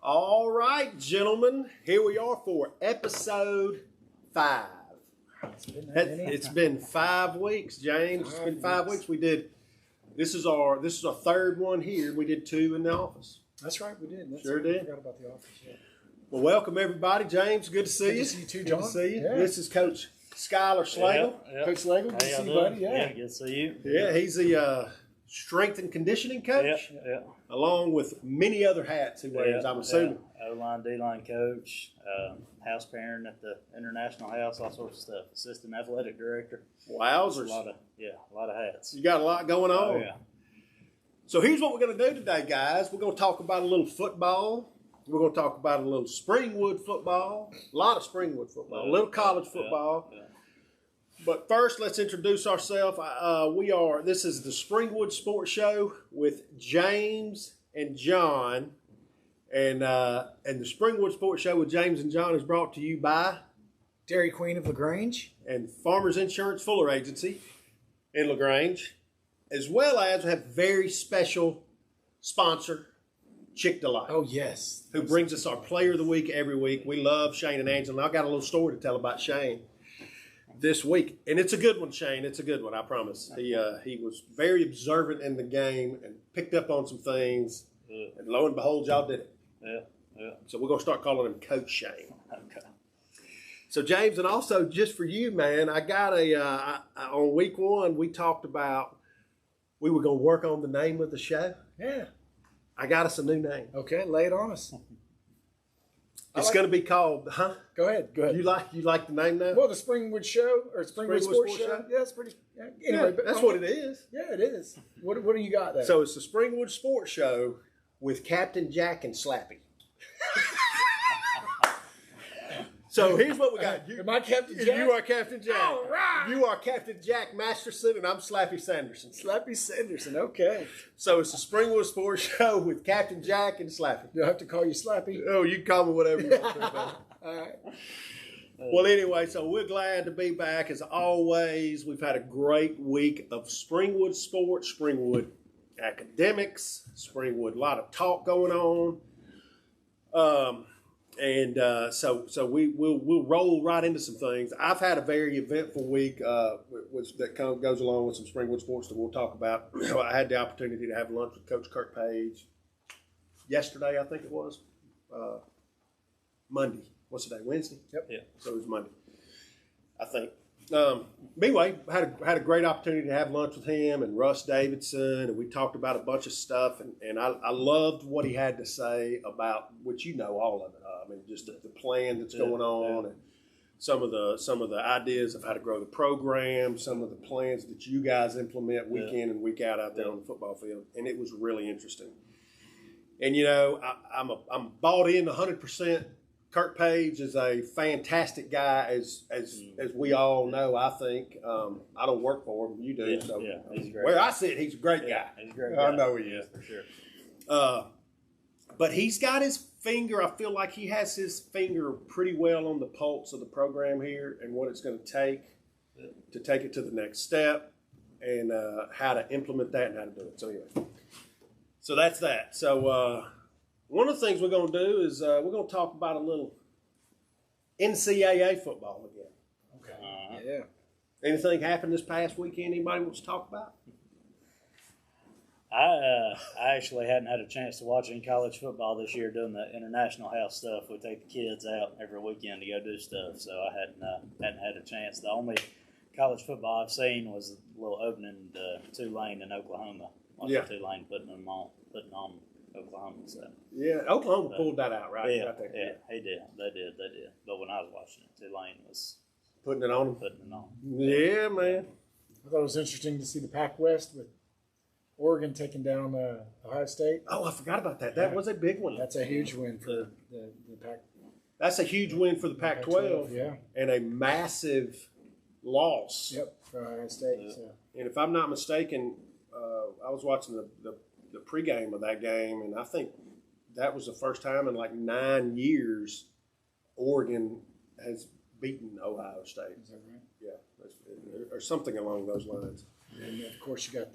All right, gentlemen, here we are for episode 5. It's been 5 weeks, James. It's been 5 weeks. This is our third one here. We did 2 in the office. That's right, we did. Sure did. I forgot about the office. Yeah. Well, welcome everybody, James. Good to see you. Good to see you too, John. Good to see you. Yeah. This is Coach Skylar Slagle. Yeah. Coach Slagle, good to see you, buddy. Yeah, good to see you. Yeah, he's the strength and conditioning coach, along with many other hats he wears, I'm assuming. O-line, D-line coach, house parent at the International House, all sorts of stuff. Assistant athletic director. Wowzers. A lot of hats. You got a lot going on. Oh, yeah. So here's what we're going to do today, guys. We're going to talk about a little football. We're going to talk about a little Springwood football, a lot of Springwood football, a little college football. Yeah. But first, let's introduce ourselves. This is the Springwood Sports Show with James and John. And the Springwood Sports Show with James and John is brought to you by Dairy Queen of LaGrange and Farmers Insurance Fuller Agency in LaGrange, as well as we have very special sponsor, Chick-fil-A. Oh, yes. Who brings us our player of the week every week. We love Shane and Angela. I got a little story to tell about Shane this week. And it's a good one, Shane. It's a good one, I promise. He was very observant in the game and picked up on some things. Yeah. And lo and behold, y'all did it. Yeah. So we're going to start calling him Coach Shane. Okay. So, James, and also just for you, man, I got on week 1, we talked about we were going to work on the name of the show. Yeah. I got us a new name. Okay, lay it on us. It's going to be called, Go ahead. You like the name now? Well, the Springwood Show or Springwood Sports Show. Yeah, it's pretty. Anyway, yeah, that's what it is. Yeah, it is. What do you got there? So it's the Springwood Sports Show with Captain Jack and Slappy. So here's what we got. Am I Captain Jack? You are Captain Jack. All right. You are Captain Jack Masterson, and I'm Slappy Sanderson. Slappy Sanderson. Okay. So it's the Springwood Sports Show with Captain Jack and Slappy. Do I have to call you Slappy? Oh, you can call me whatever you want to, buddy. All right. Well, anyway, so we're glad to be back. As always, we've had a great week of Springwood sports, Springwood academics, Springwood, a lot of talk going on. So we'll roll right into some things. I've had a very eventful week that kind of goes along with some Springwood sports that we'll talk about. I had the opportunity to have lunch with Coach Kirk Page yesterday, I think it was, Monday. What's the day? Wednesday? Yep. Yeah. So it was Monday, I think. Anyway, had a great opportunity to have lunch with him and Russ Davidson, and we talked about a bunch of stuff, and I loved what he had to say about, which you know all of it. I mean, just the plan that's going on, and some of the ideas of how to grow the program, some of the plans that you guys implement week in and week out there on the football field, and it was really interesting. And you know, I'm bought in 100%. Kirk Page is a fantastic guy, as we all know. I think I don't work for him, you do. Yeah, so he's great. Where I sit, he's a great guy. He's a great guy. I know he is for sure. But he's got his finger. I feel like he has his finger pretty well on the pulse of the program here and what it's going to take it to the next step, and how to implement that and how to do it. So anyway, so that's that. So. One of the things we're going to do is we're going to talk about a little NCAA football again. Okay. Yeah. Anything happened this past weekend anybody wants to talk about? I actually hadn't had a chance to watch any college football this year doing the International House stuff. We take the kids out every weekend to go do stuff, so I hadn't had a chance. The only college football I've seen was a little opening Tulane in Oklahoma. Tulane putting on Oklahoma. So. Yeah, Oklahoma pulled that out, right? Yeah, right there. yeah, they did. But when I was watching it, Tulane was putting it on them. Putting it on. Yeah, man. I thought it was interesting to see the Pac West with Oregon taking down Ohio State. Oh, I forgot about that. That was a big one. That's a huge win for the Pac. That's a huge win for the Pac-12. Yeah. And a massive loss. Yep, for Ohio State. Yeah. So. And if I'm not mistaken, I was watching the pregame of that game, and I think that was the first time in like 9 years Oregon has beaten Ohio State. Is that right? Yeah, or something along those lines. And of course, you got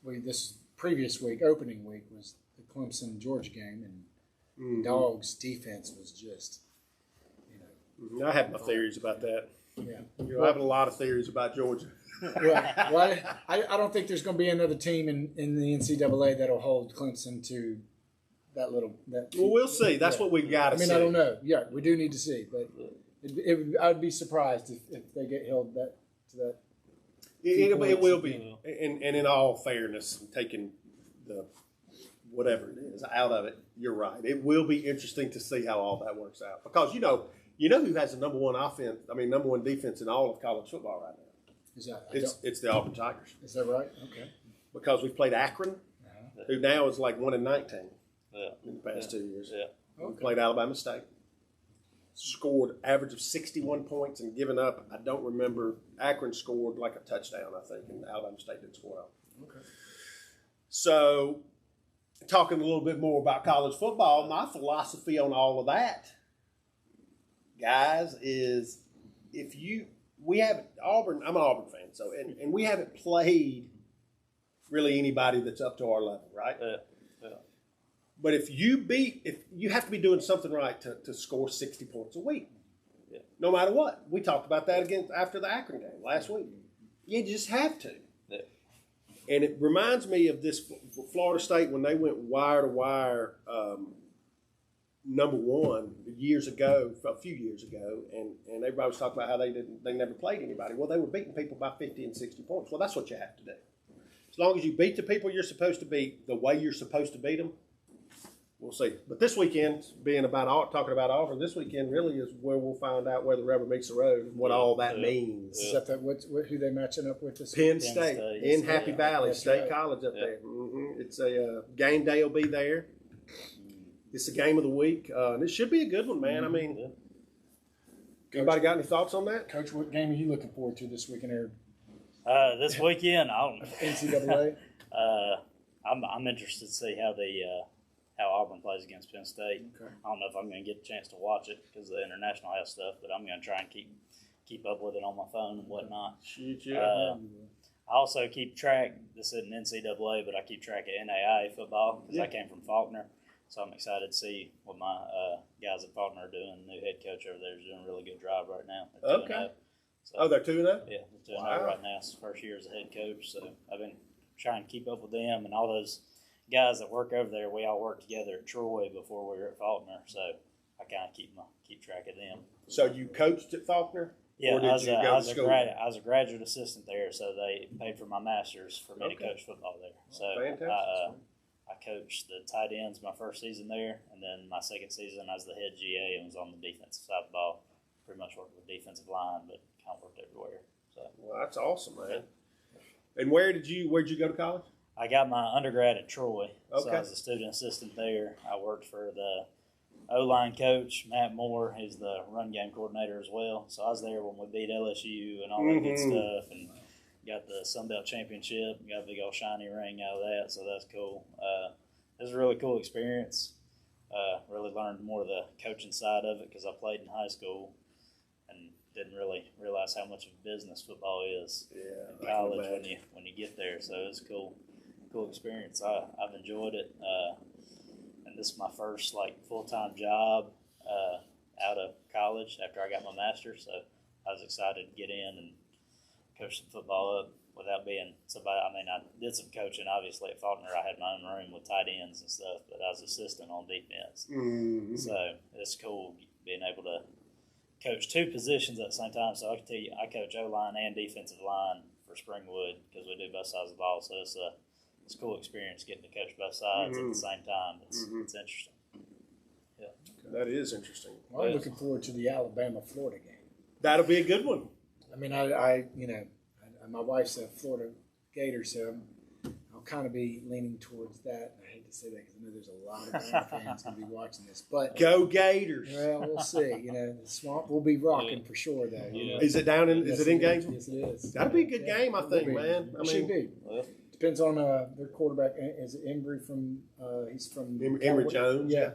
this previous week, opening week, was the Clemson Georgia game, and Dogs' defense was just, I have my theories about that. yeah. I have a lot of theories about Georgia. Well, I don't think there's going to be another team in the NCAA that'll hold Clemson to that little. Well, we'll see. That's what we've got to see. I don't know. Yeah, we do need to see, but I'd be surprised if they get held to that. It will be. And in all fairness, taking the whatever it is out of it, you're right. It will be interesting to see how all that works out because you know who has the number one defense in all of college football right now. Is that it's the Auburn Tigers. Is that right? Okay. Because we've played Akron, who now is like 1-19 in the past 2 years. Yeah. We played Alabama State. Scored average of 61 points and given up. I don't remember. Akron scored like a touchdown, I think, and Alabama State didn't score out. Okay. So, talking a little bit more about college football, my philosophy on all of that, guys, is we haven't Auburn. I'm an Auburn fan, so and we haven't played really anybody that's up to our level, right? Yeah. But if you have to be doing something right to score 60 points a week, no matter what. We talked about that again after the Akron game last week. You just have to. Yeah. And it reminds me of this Florida State when they went wire to wire. Number one a few years ago, and everybody was talking about how they never played anybody. Well, they were beating people by 50 and 60 points. Well, that's what you have to do. As long as you beat the people you're supposed to beat the way you're supposed to beat them, we'll see. But this weekend, talking about Auburn, this weekend really is where we'll find out where the rubber meets the road and what all that means. Is that who they matching up with this Penn State in Happy Valley State College up there. It's a game day will be there. It's the game of the week, and it should be a good one, man. I mean, anybody got any thoughts on that? Coach, what game are you looking forward to this weekend? This weekend, NCAA. I'm interested to see how Auburn plays against Penn State. Okay. I don't know if I'm going to get a chance to watch it because the international has stuff, but I'm going to try and keep up with it on my phone and whatnot. I also keep track. This isn't NCAA, but I keep track of NAIA football because I came from Faulkner. So I'm excited to see what my guys at Faulkner are doing. The new head coach over there is doing a really good job right now. They're 2-0? Yeah, they're 2-0 right now. It's the first year as a head coach. So I've been trying to keep up with them and all those guys that work over there. We all worked together at Troy before we were at Faulkner. So I kind of keep track of them. So you coached at Faulkner? Yeah, I was a graduate assistant there, so they paid for my master's for me to coach football there. So I coached the tight ends my first season there, and then my second season I was the head GA and was on the defensive side of the ball. Pretty much worked with defensive line, but kind of worked everywhere. So well, that's awesome, man. Yeah. And where'd you go to college? I got my undergrad at Troy, so I was a student assistant there. I worked for the O-line coach, Matt Moore. He's the run game coordinator as well. So I was there when we beat LSU and all that good stuff, and got the Sun Belt Championship, got a big old shiny ring out of that, so that's cool. It was a really cool experience. Really learned more of the coaching side of it because I played in high school and didn't really realize how much of a business football is in college when you get there. So it was a cool experience. I've enjoyed it. And this is my first full-time job out of college after I got my master's. So I was excited to get in and coach some football up without being somebody. I mean, I did some coaching, obviously, at Faulkner. I had my own room with tight ends and stuff, but I was assistant on defense. Mm-hmm. So it's cool being able to coach two positions at the same time. So I can tell you, I coach O-line and defensive line for Springwood because we do both sides of the ball. So it's a cool experience getting to coach both sides at the same time. It's interesting. Yeah, that is interesting. Well, I'm looking forward to the Alabama-Florida game. That'll be a good one. I mean, my wife's a Florida Gator, so I'll kind of be leaning towards that. I hate to say that because I know there's a lot of Bama fans going to be watching this. But go Gators! Well, we'll see. The Swamp will be rocking for sure, though. Is it down in? Is it in Gainesville? Yes, it is. That'll be a good game, I think, man. It should be. Depends on their quarterback. Is it Embry from? He's from Emory Jones. Yeah,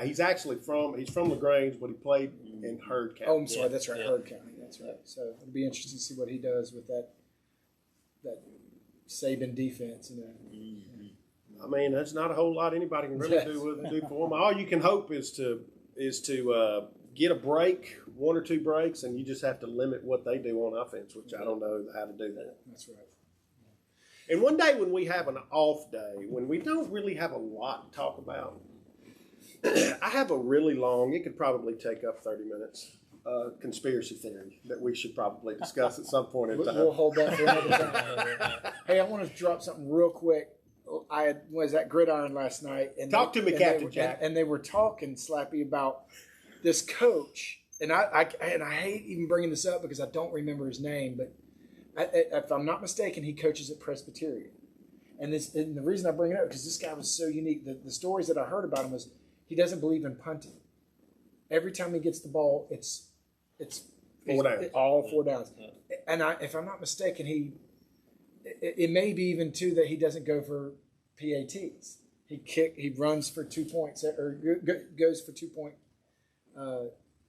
He's actually from LaGrange, but he played in Heard County. Oh, I'm sorry. That's right, Heard County. That's right. So it'll be interesting to see what he does with that Saban defense. mean, there's not a whole lot anybody can really do for them. All you can hope is to get a break, 1 or 2 breaks, and you just have to limit what they do on offense, which I don't know how to do that. That's right. And one day when we have an off day, when we don't really have a lot to talk about, I have a really long, it could probably take up 30 minutes, conspiracy theory that we should probably discuss at some point in time. We'll hold that for another time. Hey, I want to drop something real quick. I was at Gridiron last night. And Talk to me, Captain Jack. And they were talking, Slappy, about this coach. And I hate even bringing this up because I don't remember his name, but if I'm not mistaken, he coaches at Presbyterian. And the reason I bring it up because this guy was so unique. The stories that I heard about him was he doesn't believe in punting. Every time he gets the ball, it's 4 downs. All 4 downs. And if I'm not mistaken, it may be even too that he doesn't go for PATs. He runs for 2 points or goes for 2-point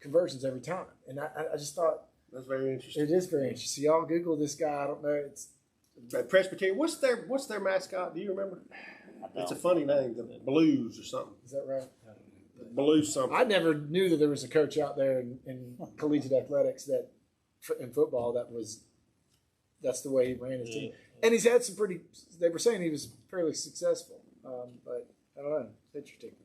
conversions every time. And I just thought that's very interesting. it is very interesting. So y'all Google this guy. I don't know. It's Presbyterian. What's their mascot? Do you remember? It's a funny name, the Blues or something. Is that right? Blues something. I never knew that there was a coach out there in collegiate athletics that in football that's the way he ran his team. And he's had some they were saying he was fairly successful. But I don't know. It's interesting.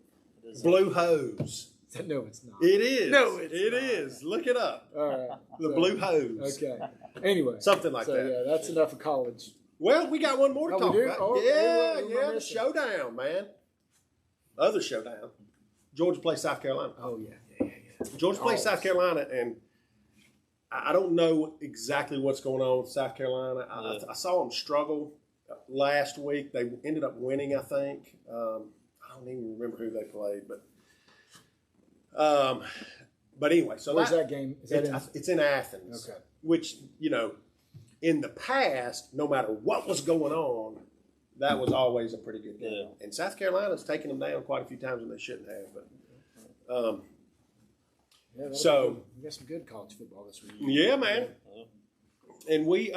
Blue Hose. No, it's not. It is. No, it's It not. is. Look it up. All right. The Blue Hose. Okay. Anyway. Something like that. Yeah, that's enough of college. Well, we got one more to Oh, talk we do? about. Oh, yeah, who am I the missing? showdown, man. Other showdown. Georgia plays South Carolina. Oh, yeah. Georgia plays South Carolina, and I don't know exactly what's going on with South Carolina. I saw them struggle last week. They ended up winning, I think. I don't even remember who they played, but anyway. So where's that game? It's in Athens. Okay. Which, in the past, no matter what was going on, that was always a pretty good game. Yeah. And South Carolina's taken them down quite a few times when they shouldn't have. But we got some good college football this week. yeah, man. And we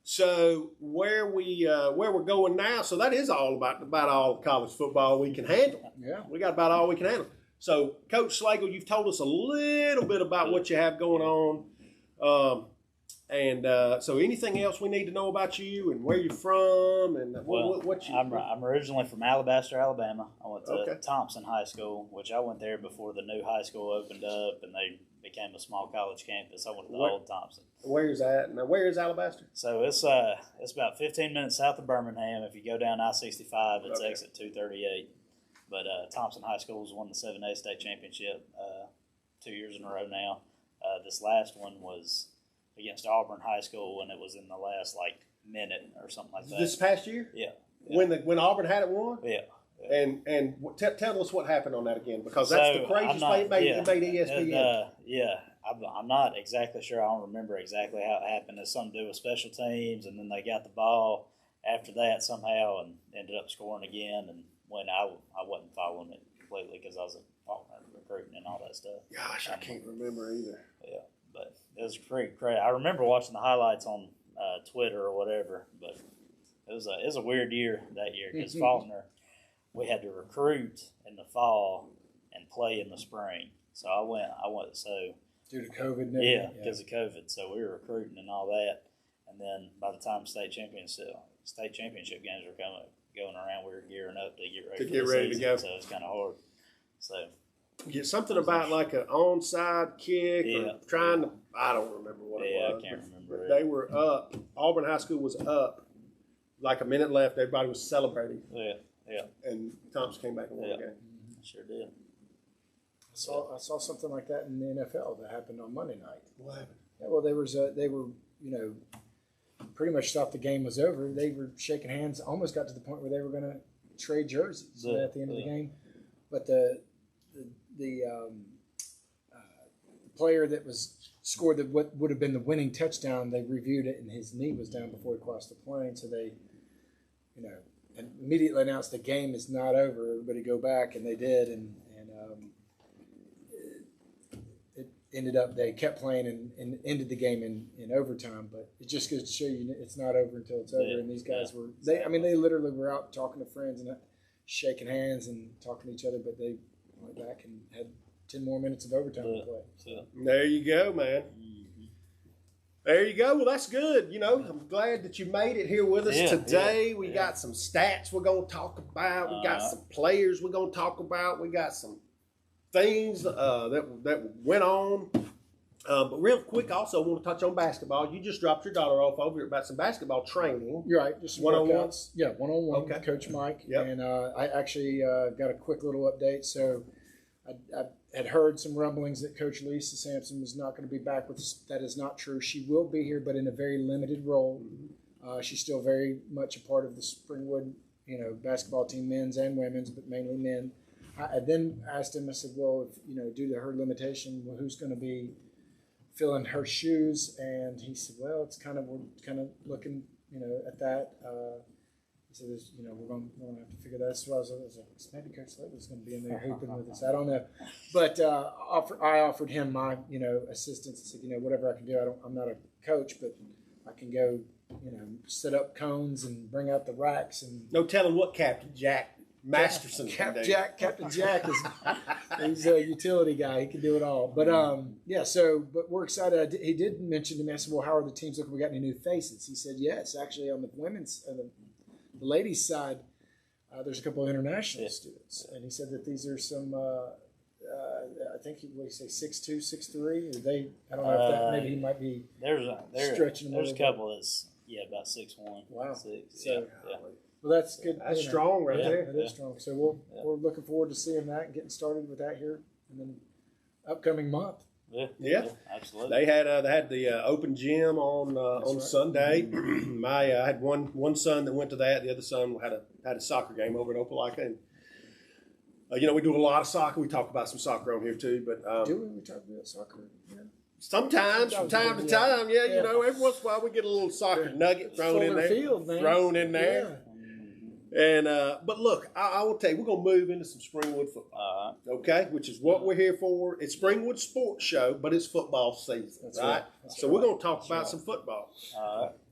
so where we're going now. So that is all about all college football we can handle. Yeah, we got about all we can handle. So, Coach Slagle, you've told us a little bit about what you have going on. So anything else we need to know about you and where you're from and what you? I'm originally from Alabaster, Alabama. I went to Thompson High School, which I went there before the new high school opened up and they became a small college campus. I went to the old Thompson. Where's that? Now, where is Alabaster? So it's about 15 minutes south of Birmingham. If you go down I-65, it's exit 238. But Thompson High School has won the 7A state championship 2 years in a row now. This last one was against Auburn High School when it was in the last minute or something like that. This past year? Yeah. When Auburn had it won? Yeah. And tell us what happened on that again, because that's the craziest play it made ESPN. I'm not exactly sure. I don't remember exactly how it happened. It's something to do with special teams, and then they got the ball after that somehow and ended up scoring again. And when I wasn't following it completely because I was a partner recruiting and all that stuff. Gosh, I can't remember either. Yeah, but it was pretty crazy. I remember watching the highlights on Twitter or whatever, but it was a weird year that year because Faulkner, we had to recruit in the fall and play in the spring. So I went. So due to COVID. Because of COVID. So we were recruiting and all that, and then by the time state championship games were going around, we were gearing up to get ready to go. So it's kind of hard. So get something about like an onside kick or trying to. I don't remember what it was. I can't remember. They were up. Auburn High School was up. Like a minute left, everybody was celebrating. Yeah. And Thompson came back and won the game. Sure did. I saw something like that in the NFL that happened on Monday night. What happened? Yeah, well, they were pretty much thought the game was over. They were shaking hands. Almost got to the point where they were going to trade jerseys at the end of the game. But the player that scored what would have been the winning touchdown, they reviewed it and his knee was down before he crossed the plane. So they, and immediately announced the game is not over. Everybody go back, and they did. And they kept playing and ended the game in overtime. But it just goes to show you it's not over until it's over. Yeah, And these guys they literally were out talking to friends and shaking hands and talking to each other, but they went back and had 10 more minutes of overtime to play. So. There you go, man. There you go. Well, that's good. You know, I'm glad that you made it here with us today. We got some stats we're going to talk about. We got some players we're going to talk about. We got some things that went on. But real quick, also, I want to touch on basketball. You just dropped your daughter off over here about some basketball training. You're right. Just one-on-one? Yeah, one-on-one with Coach Mike. Yep. And I actually got a quick little update. So I had heard some rumblings that Coach Lisa Sampson was not going to be back with us. That is not true. She will be here, but in a very limited role. She's still very much a part of the Springwood, basketball team, men's and women's, but mainly men. I then asked him, I said, well, if, due to her limitation, well, who's going to be filling her shoes? And he said, well, we're kind of looking, at that. He said, we're going to have to figure that out. So I was like, maybe Coach Slade was going to be in there hooping with us. I don't know. But I offered him my, assistance. I said, whatever I can do. I'm not a coach, but I can go, set up cones and bring out the racks. And No telling what Captain Jack Masterson Captain Jack he's a utility guy. He can do it all. But but we're excited. He did mention to me, I said, well, how are the teams looking? We got any new faces? He said, yes, actually on the women's the ladies' side, there's a couple of international students, and he said that these are some. I think he 6'2", 6'3". I don't know if that maybe he might be. Stretching. There's a couple that's about 6'1". Wow. 6, so, well, that's good. That's strong right there. It is strong. So we're looking forward to seeing that and getting started with that here, and then upcoming month. Yeah, absolutely. They had the open gym on Sunday. I had one son that went to that. The other son had a soccer game over in Opelika, and we do a lot of soccer. We talk about some soccer on here too, but do we talk about soccer? Yeah. Sometimes, from time to time, every once in a while we get a little soccer nugget thrown in there. Yeah. And but look, I will tell you, we're gonna move into some Springwood football, okay? Which is what we're here for. It's Springwood Sports show, but it's football season, right? So we're gonna talk about some football.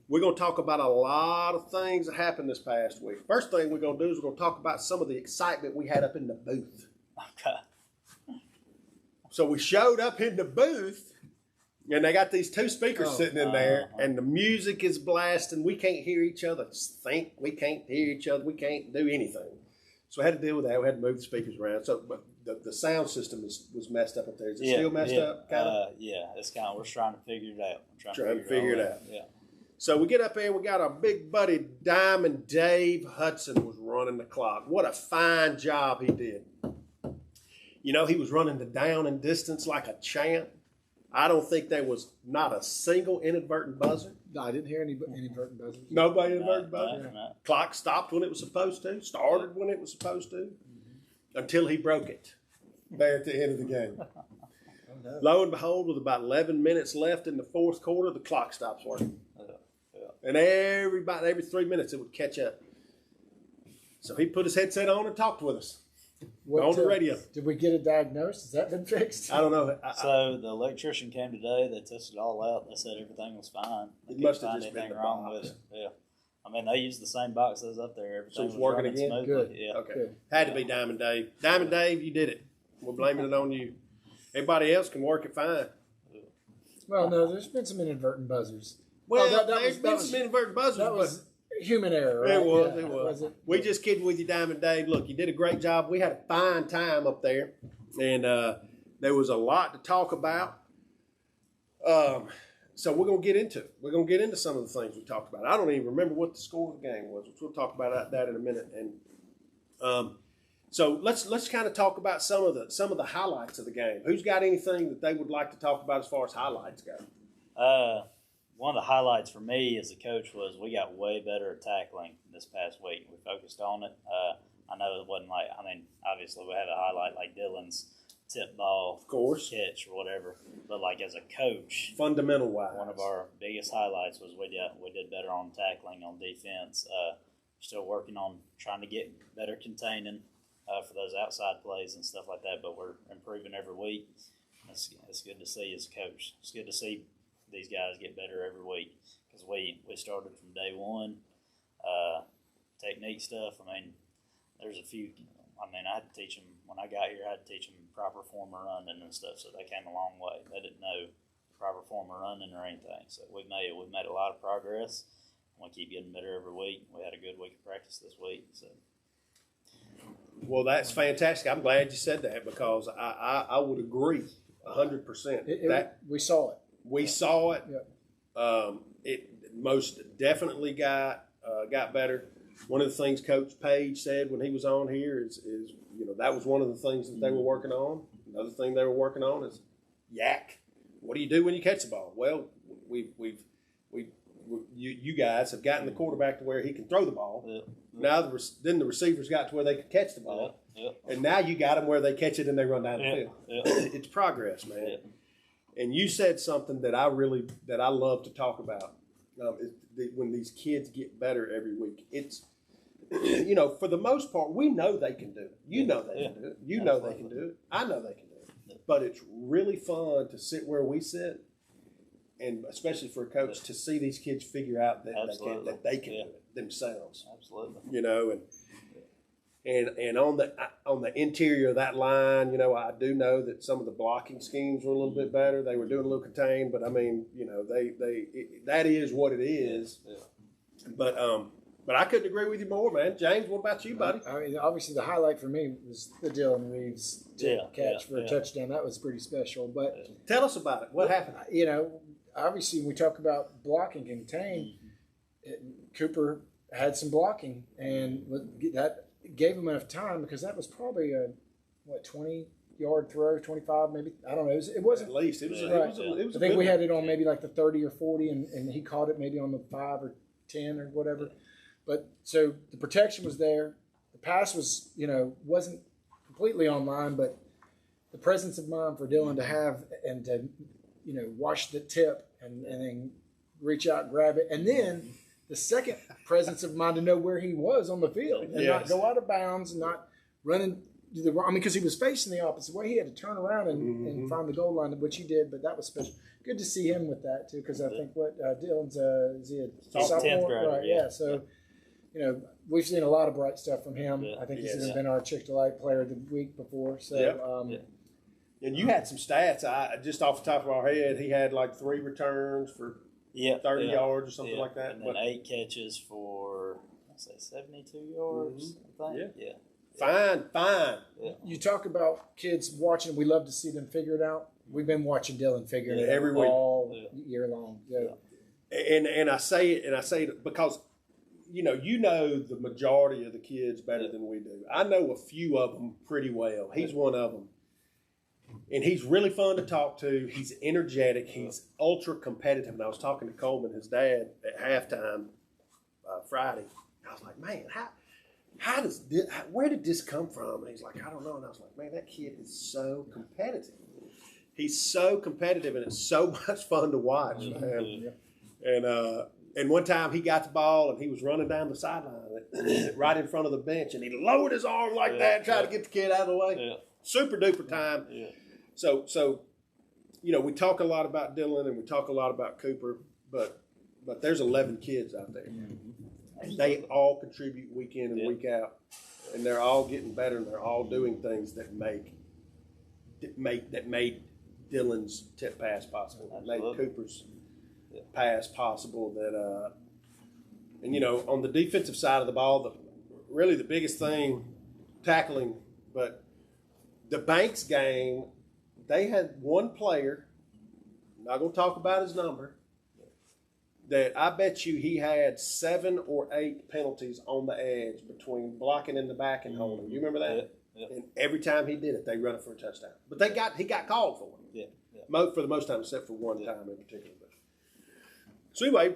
We're gonna talk about a lot of things that happened this past week. First thing we're gonna do is we're gonna talk about some of the excitement we had up in the booth. Okay. So we showed up in the booth. And they got these two speakers sitting in there, and the music is blasting. We can't hear each other think. We can't hear each other. We can't do anything. So we had to deal with that. We had to move the speakers around. So but the sound system was messed up there. Is it still messed up? Yeah, it's kind of. We're trying to figure it out. Trying to figure it out. Yeah. So we get up there, and we got our big buddy Diamond Dave Hudson was running the clock. What a fine job he did. He was running the down and distance like a champ. I don't think there was not a single inadvertent buzzer. No, I didn't hear any inadvertent buzzers. Nobody inadvertent buzzer? No. Clock stopped when it was supposed to, started when it was supposed to, until he broke it there at the end of the game. Lo and behold, with about 11 minutes left in the fourth quarter, the clock stops working. And every 3 minutes it would catch up. So he put his headset on and talked with us. On the radio. Did we get it diagnosed? Has that been fixed? I don't know. So the electrician came today. They tested it all out. They said everything was fine. They It must couldn't have find just been anything the wrong box. with it. Yeah. I mean, they used the same box that was up there. Everything So it's was working running again? smoothly. Good. Yeah. Okay. Good. Had to be Diamond Dave. Diamond Dave, you did it. We're blaming it on you. Everybody else can work it fine. Well, no, there's been some inadvertent buzzers. Well, there's been some inadvertent buzzers, That was human error, right? It was. Yeah, It was. it? We just kidding with you, Diamond Dave. Look, you did a great job. We had a fine time up there, and there was a lot to talk about. So we're gonna get into it. We're gonna get into some of the things we talked about. I don't even remember what the score of the game was, which we'll talk about that in a minute. And so let's kind of talk about some of the highlights of the game. Who's got anything that they would like to talk about as far as highlights go? One of the highlights for me as a coach was we got way better at tackling this past week. We focused on it. I know it wasn't obviously we had a highlight like Dylan's tip ball, Of course, catch or whatever. But like as a coach, fundamental wise, one of our biggest highlights was we did better on tackling on defense. Still working on trying to get better containing for those outside plays and stuff like that. But we're improving every week. It's good to see as a coach. It's good to see these guys get better every week because we started from day one. Technique stuff. I mean, there's a few. I mean, I had to teach them when I got here. I had to teach them proper form of running and stuff. So they came a long way. They didn't know proper form of running or anything. So we've made a lot of progress. We keep getting better every week. We had a good week of practice this week. So. Well, that's fantastic. I'm glad you said that because I would agree 100%. We saw it. We saw it. Yep. It most definitely got better. One of the things Coach Page said when he was on here is that was one of the things that they were working on. Another thing they were working on is yak. What do you do when you catch the ball? Well, you guys have gotten the quarterback to where he can throw the ball. Yeah. Now then the receivers got to where they could catch the ball. Yeah. And now you got them where they catch it and they run down the field. Yeah. It's progress, man. Yeah. And you said something that I love to talk about. When these kids get better every week, it's for the most part we know they can do it. You know they can do it. You know they can do it. I know they can do it. But it's really fun to sit where we sit, and especially for a coach to see these kids figure out that they can do it themselves. Absolutely. And on the interior of that line, I do know that some of the blocking schemes were a little bit better. They were doing a little contained, but I mean, that is what it is. Yeah. But I couldn't agree with you more, man. James, what about you, buddy? I mean, obviously the highlight for me was the Dylan Reeves catch for a touchdown. That was pretty special. But tell us about it. What happened? Obviously when we talk about blocking and contain, Cooper had some blocking, and that gave him enough time because that was probably a 20-yard throw, 25 maybe. I don't know. It wasn't at least it was. I think we had it on maybe like the 30 or 40, and he caught it maybe on the 5 or 10 or whatever. But so the protection was there. The pass was wasn't completely online, but the presence of mind for Dylan to have and to watch the tip and then reach out and grab it, and then the second presence of mind to know where he was on the field and not go out of bounds and not running the wrong. I mean, because he was facing the opposite way, he had to turn around and find the goal line, which he did. But that was special. Good to see him with that too, because I think Dylan's is he a sophomore? Right? Yeah. So we've seen a lot of bright stuff from him. Yeah. I think he's even been our Chick-fil-A player of the week before. So. And you had some stats. Just off the top of our head, he had like 3 returns for 30 yards or something like that. And then 8 catches for, 72 yards, I think. Yeah. Fine. Yeah. You talk about kids watching. We love to see them figure it out. We've been watching Dylan figure it out every week, all year long. Yeah. And I say it because you know the majority of the kids better than we do. I know a few of them pretty well. He's one of them. And he's really fun to talk to. He's energetic. He's ultra competitive. And I was talking to Coleman, his dad, at halftime Friday. I was like, man, where did this come from? And he's like, I don't know. And I was like, man, that kid is so competitive. He's so competitive, and it's so much fun to watch. And one time he got the ball, and he was running down the sideline right in front of the bench, and he lowered his arm like that and tried to get the kid out of the way. Yeah. Super duper time. Yeah. So we talk a lot about Dylan and we talk a lot about Cooper, but there's 11 kids out there. And they all contribute week in and week out, and they're all getting better, and they're all doing things that made Dylan's tip pass possible. That made Cooper's pass possible. And on the defensive side of the ball, really the biggest thing, tackling, but the Banks game, they had one player, I'm not going to talk about his number, that I bet you he had 7 or 8 penalties on the edge between blocking in the back and holding. You remember that? Yeah. And every time he did it, they run it for a touchdown. But he got called for it. Yeah. For the most time, except for one time in particular. So anyway,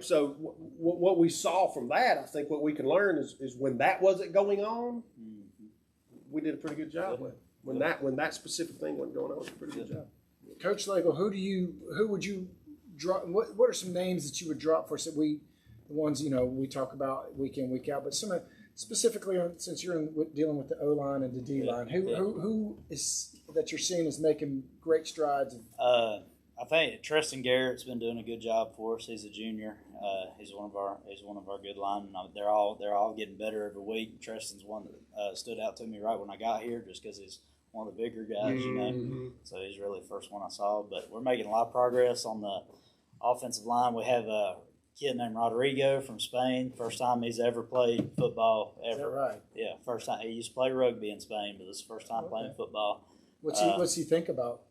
what we saw from that, I think what we can learn is when that wasn't going on, we did a pretty good job with it. When that specific thing wasn't going on, it was a pretty good job. Coach Slagle, who would you drop? What are some names that you would drop for? So the ones we talk about week in, week out, but some of specifically since you're dealing with the O line and the D line, who is that you're seeing is making great strides? I think Tristan Garrett's been doing a good job for us. He's a junior. He's one of our good linemen. They're all getting better every week. Tristan's one that stood out to me right when I got here, just because he's one of the bigger guys, So he's really the first one I saw. But we're making a lot of progress on the offensive line. We have a kid named Rodrigo from Spain. First time he's ever played football ever. Is that right? Yeah, first time. He used to play rugby in Spain, but this is the first time playing football. What's he think about?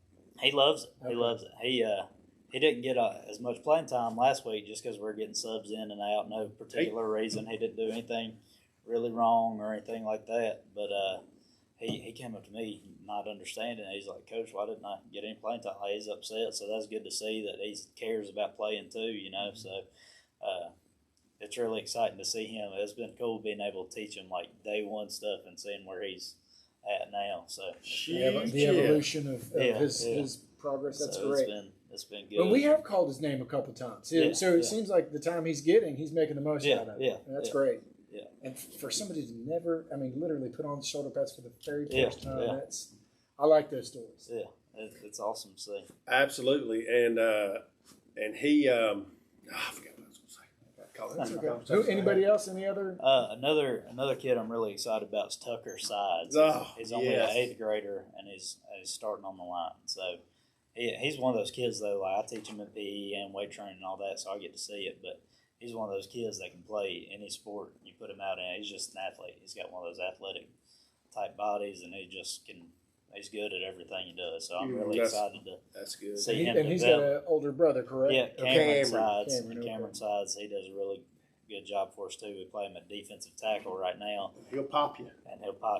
He loves it. He loves it. He didn't get as much playing time last week just because we're getting subs in and out. No particular reason. He didn't do anything really wrong or anything like that. But he came up to me not understanding. He's like, Coach, why didn't I get any playing time? He's upset. So that's good to see that he cares about playing too. So it's really exciting to see him. It's been cool being able to teach him like day one stuff and seeing where he's at now. So the evolution of his progress. That's so great. It's been good. But we have called his name a couple times. So it seems like the time he's getting, he's making the most out of it. Yeah, and that's great. Yeah. And for somebody to never, literally put on the shoulder pads for the very first time, I like those stories. Yeah, it's awesome to see. Absolutely, and he, I forgot what I was going to say. Anybody else? Any other? Another kid I'm really excited about is Tucker Sides. He's only an 8th grader, and he's starting on the line. So he's one of those kids though. Like I teach him at PE and weight training and all that, so I get to see it. But he's one of those kids that can play any sport you put him out in. He's just an athlete. He's got one of those athletic type bodies, and he just can. He's good at everything he does. So I'm really excited to see him. And he's got an older brother, correct? Yeah, Cameron Sides. He does a really good job for us too. We play him at defensive tackle right now. He'll pop you.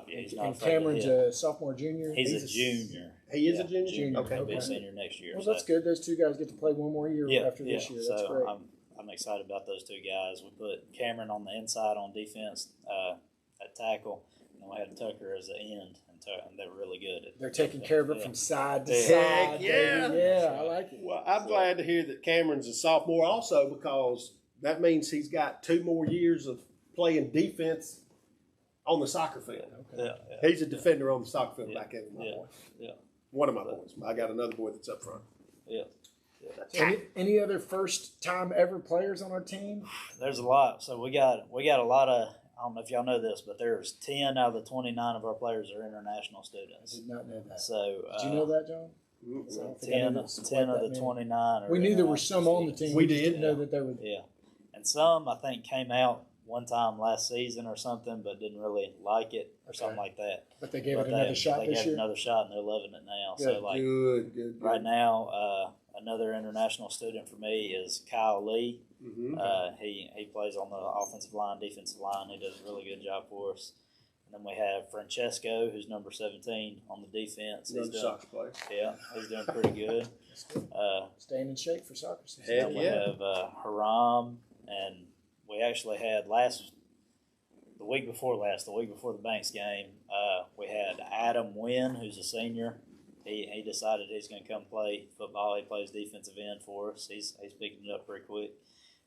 He's not and Cameron's a sophomore, junior. He's a junior. He is a junior. Okay, he'll be a senior next year. Well, that's good. Those two guys get to play one more year after this year. That's great. I'm excited about those two guys. We put Cameron on the inside on defense at tackle, and then we had Tucker as the end, and they're really good. They're taking care of it from side to side. Yeah, I like it. Well, I'm glad to hear that Cameron's a sophomore also, because that means he's got 2 more years of playing defense on the soccer field. Okay. He's a defender on the soccer field back there with my boy. Yeah. One of my boys. I got another boy that's up front. Yeah. Any other first time ever players on our team? There's a lot. So we got a lot of. I don't know if y'all know this, but there's 10 out of the 29 of our players are international students. I did not know that. So did you know that, John? 10 of the 29 are. We knew there were some on the team. We didn't know that there were. Yeah, and some I think came out one time last season or something, but didn't really like it or something like that. But they gave it another shot this year. They gave it another shot, and they're loving it now. Good. So like good. Right now, another international student for me is Kyle Lee. Mm-hmm. He plays on the offensive line, defensive line. He does a really good job for us. And then we have Francesco, who's number 17 on the defense. He's doing soccer player. Yeah, he's doing pretty good. Staying in shape for soccer season. Then we have Haram, and we actually had the week before the Banks game, we had Adam Wynn, who's a senior. He decided he's going to come play football. He plays defensive end for us. He's picking it up pretty quick.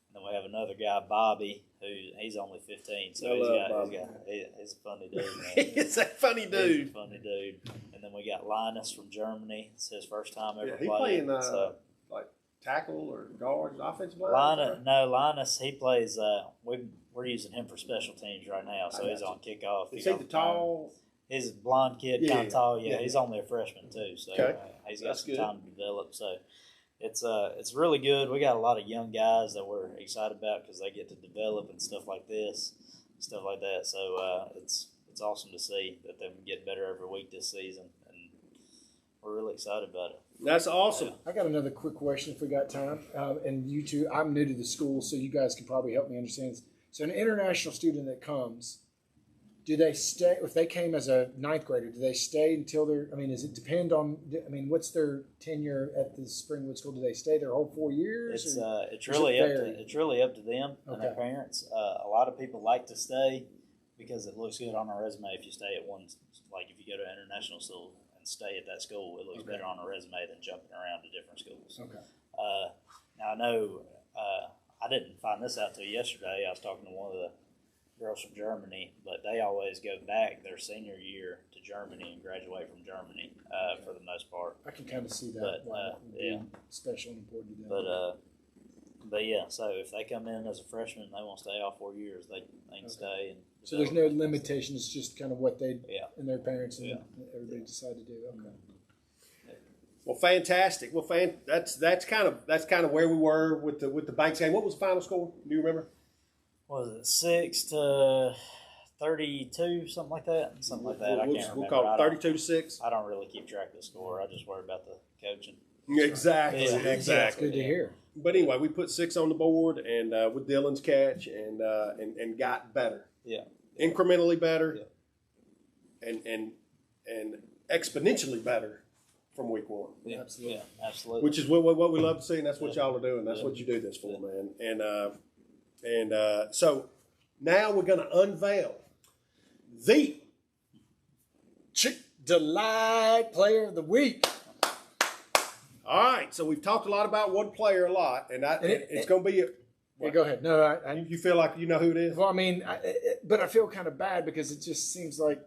And then we have another guy, Bobby, he's only 15. So he's a funny dude, man. He's a funny dude. He's a funny dude. And then we got Linus from Germany. It's his first time ever he playing. Playing like tackle or guard, offensive line? Linus, he plays. We're using him for special teams right now, so he's on kickoff. Is he the tall? He's a blonde kid, kind of tall. Yeah, he's only a freshman too, so he's got some time to develop. So it's really good. We got a lot of young guys that we're excited about because they get to develop and stuff like that. So it's awesome to see that they're getting better every week this season, and we're really excited about it. That's awesome. I got another quick question if we got time. And you two, I'm new to the school, so you guys can probably help me understand this. So an international student that comes, do they stay, if they came as a 9th grader, do they stay until they're, does it depend on, what's their tenure at the Springwood School? Do they stay their whole 4 years? It's really up to them and their parents. A lot of people like to stay because it looks good on a resume if you stay at one, like if you go to an international school and stay at that school, it looks better on a resume than jumping around to different schools. Okay. Now I know I didn't find this out till yesterday. I was talking to one of the girls from Germany, but they always go back their senior year to Germany and graduate from Germany for the most part. I can kind of see that. But, why that would be special and important to them. But yeah, so if they come in as a freshman and they want to stay all 4 years, they can stay. And so there's no limitation. It's just kind of what they and their parents and Yeah. everybody decide to do. Okay. Well, fantastic. Well, that's kind of where we were with the Banks game. What was the final score? Do you remember? What was it, 6-32, something like that? Something like that. I can't remember. We'll call it 32-6. I don't really keep track of the score. I just worry about the coaching. Exactly. Yeah. Exactly. That's good to hear. But anyway, we put 6 on the board, and with Dylan's catch, and got better. Yeah. Incrementally better. Yeah. And exponentially better from week 1. Yeah, Absolutely. Yeah, absolutely. Which is what we love to see, and that's what y'all are doing. That's what you do this for, man. And so now we're going to unveil the Chick Delight Player of the Week. All right. So we've talked a lot about one player a lot, and it's going to be. Yeah, go ahead. No, You feel like you know who it is? well, I mean, but I feel kind of bad because it just seems like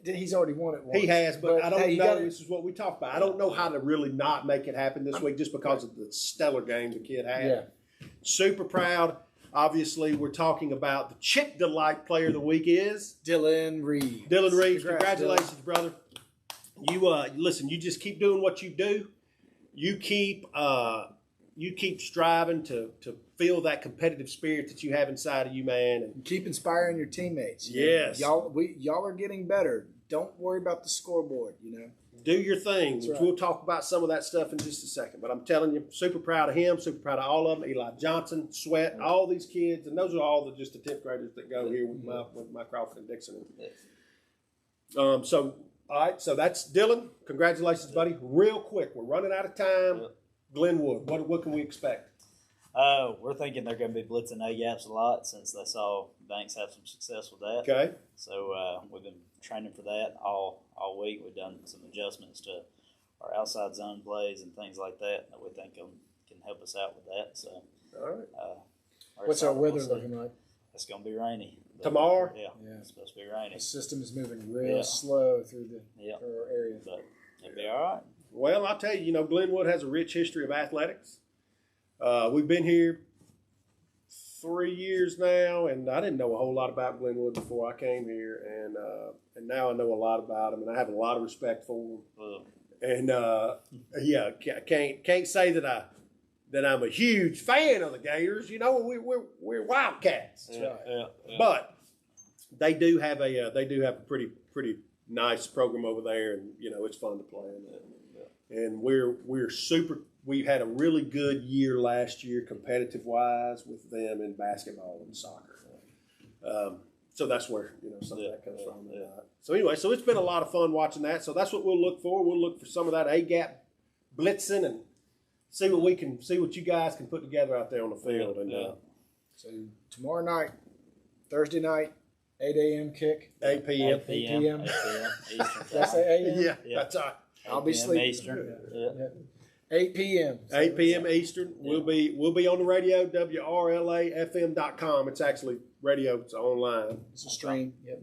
he's already won it once. He has, but I don't hey, know. This is what we talked about. I don't know how to really not make it happen this week just because of the stellar game the kid had. Yeah. Super proud. Obviously, we're talking about the Chick Delight Player of the Week is Dylan Reeves. Dylan Reeves. Congrats, Congratulations, brother. You listen. You just keep doing what you do. You keep striving to feel that competitive spirit that you have inside of you, man. And Keep inspiring your teammates. Yes. Y'all are getting better. Don't worry about the scoreboard, do your thing. That's Which right. we'll talk about some of that stuff in just a second. But I'm telling you, super proud of him, super proud of all of them. Eli Johnson, Sweat, all these kids, and those are all just the 10th graders that go here with my Crawford and Dixon. So all right, so that's Dylan. Congratulations, buddy. Real quick, we're running out of time. Yep. Glenwood, what can we expect? We're thinking they're going to be blitzing A-gaps a lot since they saw Banks have some success with that. Okay. So we've been training for that all week. We've done some adjustments to our outside zone plays and things like that we think can help us out with that. So, All right. What's our weather looking like? It's going to be rainy. Tomorrow? Yeah, Yeah. it's supposed to be rainy. The system is moving real slow through our area. But it'll be all right. Well, I'll tell you, Glenwood has a rich history of athletics. We've been here 3 years now, and I didn't know a whole lot about Glenwood before I came here, and now I know a lot about them, and I have a lot of respect for them. And can't say that I'm a huge fan of the Gators. We're Wildcats. Yeah, yeah. But they do have a pretty nice program over there, and it's fun to play in that. And we're super. We had a really good year last year, competitive wise, with them in basketball and soccer. So that's where some of that comes from. So anyway, so it's been a lot of fun watching that. So that's what we'll look for. We'll look for some of that A-gap blitzing and see what you guys can put together out there on the field. So tomorrow night, Thursday night, 8 a.m. kick. 8 p.m. 8 p.m. Eastern. Did I say a.m.? Yeah, that's all right. I'll be sleeping. Eastern. Yeah. 8 p.m. 8 p.m. Eastern. We'll be on the radio, WRLAFM.com. It's actually radio. It's online. It's a stream. Yep.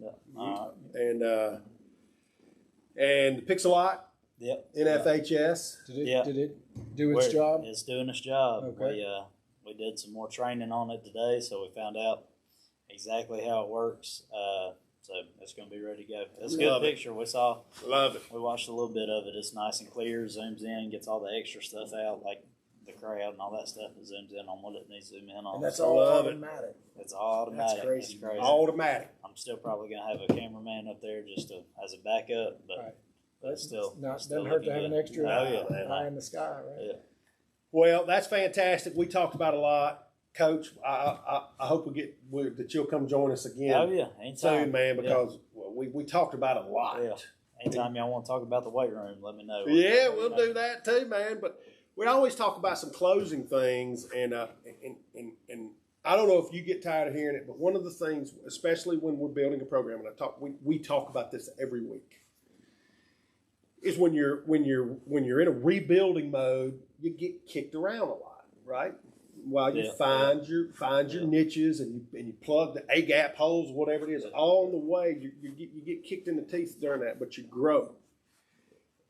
And the Pixelot, Yep. NFHS. Did it do its job? It's doing its job. Okay. We did some more training on it today, so we found out exactly how it works. So it's going to be ready to go. It's a good picture. We saw. Love it. We watched a little bit of it. It's nice and clear. Zooms in, gets all the extra stuff out, like the crowd and all that stuff. It zooms in on what it needs to zoom in on. And that's So all love it. automatic. It's all automatic. That's crazy. It's crazy. Automatic. I'm still probably going to have a cameraman up there just as a backup, but Right. it's still Doesn't hurt to have an extra eye in the sky, right? Yeah. Well, that's fantastic. We talked about a lot. Coach, I hope that you'll come join us again. Oh yeah, anytime, soon, man, because we talked about a lot. Yeah. Anytime y'all want to talk about the weight room, let me know. Yeah, we'll do that too, man. But we always talk about some closing things, and I don't know if you get tired of hearing it, but one of the things, especially when we're building a program, and we talk about this every week, is when you're in a rebuilding mode, you get kicked around a lot, right? while you find your niches and you plug the A-gap holes, whatever it is, all the way you get kicked in the teeth during that, but you grow.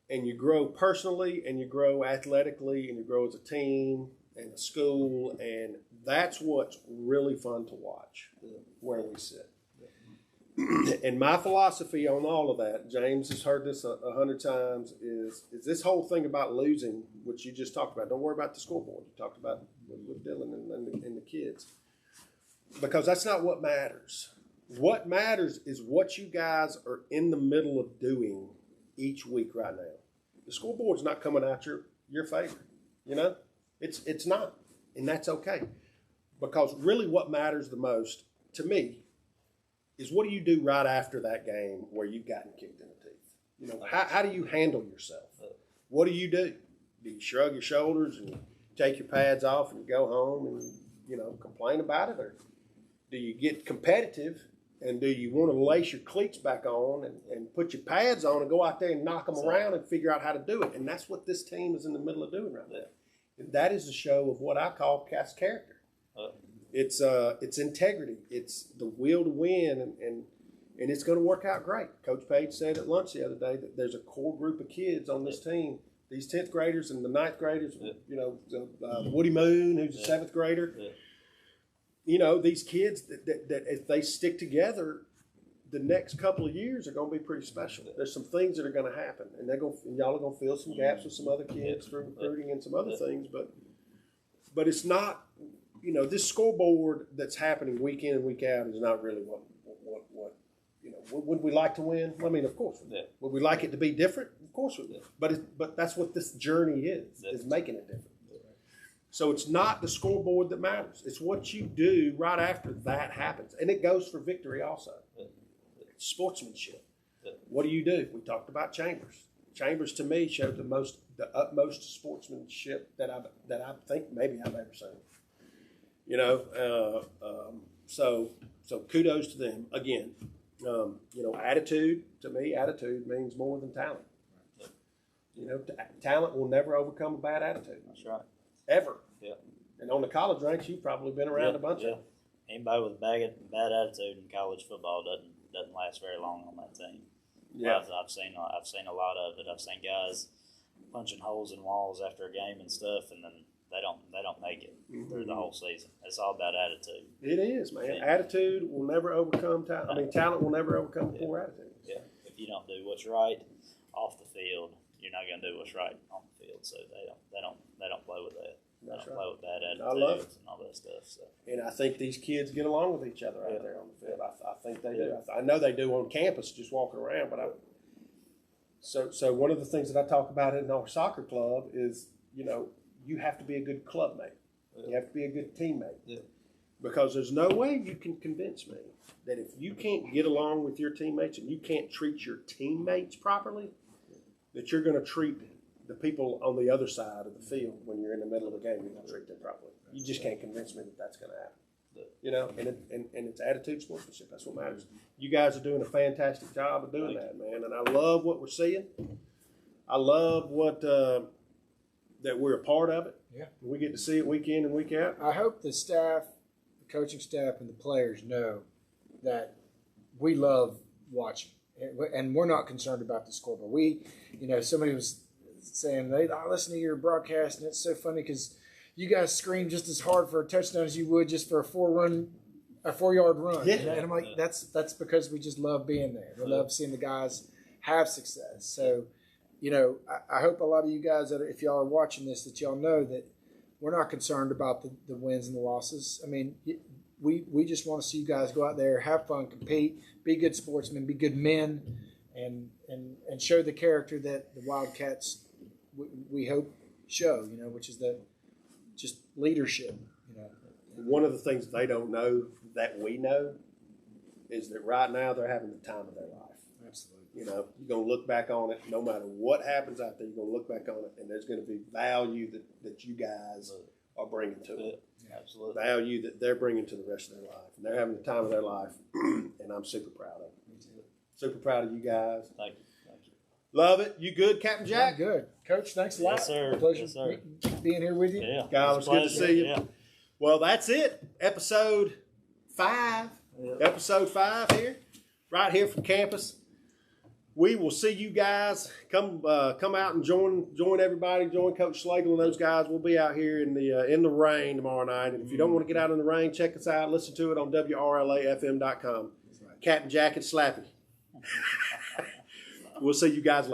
And you grow personally, and you grow athletically, and you grow as a team and a school, and that's what's really fun to watch where we sit. And my philosophy on all of that, James has heard this 100 times, is this whole thing about losing, which you just talked about. Don't worry about the scoreboard. You talked about with Dylan and the kids. Because that's not what matters. What matters is what you guys are in the middle of doing each week right now. The scoreboard's not coming out your favor. You know? It's not. And that's okay. Because really what matters the most, to me, is what do you do right after that game where you've gotten kicked in the teeth? You know, how do you handle yourself? What do? Do you shrug your shoulders and take your pads off and go home and, you know, complain about it? Or do you get competitive and do you want to lace your cleats back on and put your pads on and go out there and knock them around and figure out how to do it? And that's what this team is in the middle of doing right now. And that is a show of what I call cast character. It's integrity. It's the will to win, and it's going to work out great. Coach Page said at lunch the other day that there's a core group of kids on this team, these 10th graders and the 9th graders, you know, Woody Moon, who's a 7th grader. You know, these kids that if they stick together, the next couple of years are going to be pretty special. There's some things that are going to happen, and y'all are going to fill some gaps with some other kids through recruiting and some other things, but it's not. You know, this scoreboard that's happening week in and week out is not really what you know. Would we like to win? I mean, of course we would. Would we like it to be different? Of course we would. But that's what this journey is making it different. So it's not the scoreboard that matters. It's what you do right after that happens. And it goes for victory also. It's sportsmanship. What do you do? We talked about Chambers. Chambers to me showed the utmost sportsmanship that I think maybe I've ever seen. You know, so kudos to them. Again, you know, attitude, to me, attitude means more than talent. You know, talent will never overcome a bad attitude. That's right. Ever. Yeah. And on the college ranks, you've probably been around a bunch of them. Anybody with a bad attitude in college football doesn't last very long on that team. Yeah. I've seen a lot of it. I've seen guys punching holes in walls after a game and stuff, and then they don't make it through the whole season. It's all about attitude. It is, man. Yeah. Attitude will never overcome talent. I mean, talent will never overcome poor attitude. Yeah. If you don't do what's right off the field, you're not going to do what's right on the field. So they don't play with that. That's they don't right. play with bad attitudes I love it. and all that stuff. So. And I think these kids get along with each other out there on the field. I think they do. I know they do on campus, just walking around. But so one of the things that I talk about in our soccer club is, you know, you have to be a good club mate. You have to be a good teammate. Yeah. Because there's no way you can convince me that if you can't get along with your teammates and you can't treat your teammates properly, that you're going to treat the people on the other side of the field when you're in the middle of the game, you're going to treat them properly. You just can't convince me that that's going to happen. You know, and it's attitude, sportsmanship. That's what matters. You guys are doing a fantastic job of doing that, man. And I love what we're seeing. I love what that we're a part of it. Yeah, we get to see it week in and week out. I hope the staff, the coaching staff, and the players know that we love watching, and we're not concerned about the scoreboard. You know, somebody was saying, I listen to your broadcast, and it's so funny because you guys scream just as hard for a touchdown as you would just for a 4-yard run. Yeah. And I'm like, that's because we just love being there. We love seeing the guys have success. So, you know, I hope a lot of you guys, if y'all are watching this, that y'all know that we're not concerned about the wins and the losses. I mean, we just want to see you guys go out there, have fun, compete, be good sportsmen, be good men, and show the character that the Wildcats we hope show, you know, which is just leadership, you know. One of the things they don't know that we know is that right now they're having the time of their life. Absolutely. You know, you're going to look back on it, no matter what happens out there, you're going to look back on it, and there's going to be value that you guys are bringing to it. Yeah, absolutely. Value that they're bringing to the rest of their life. And they're having the time of their life, and I'm super proud of them. Super proud of you guys. Thank you. Love it. You good, Captain Jack? Yeah, good. Coach, thanks a lot. Yes, sir. Pleasure Yes, sir. being here with you. Yeah. God, it's good to see you. Yeah. Well, that's it. Episode 5. Yep. Episode 5 here, right here from campus. We will see you guys. Come out and join everybody. Join Coach Slagle and those guys. We'll be out here in the rain tomorrow night. And if you don't want to get out in the rain, check us out. Listen to it on WRLAFM.com. That's right. Captain Jacket Slappy. We'll see you guys later.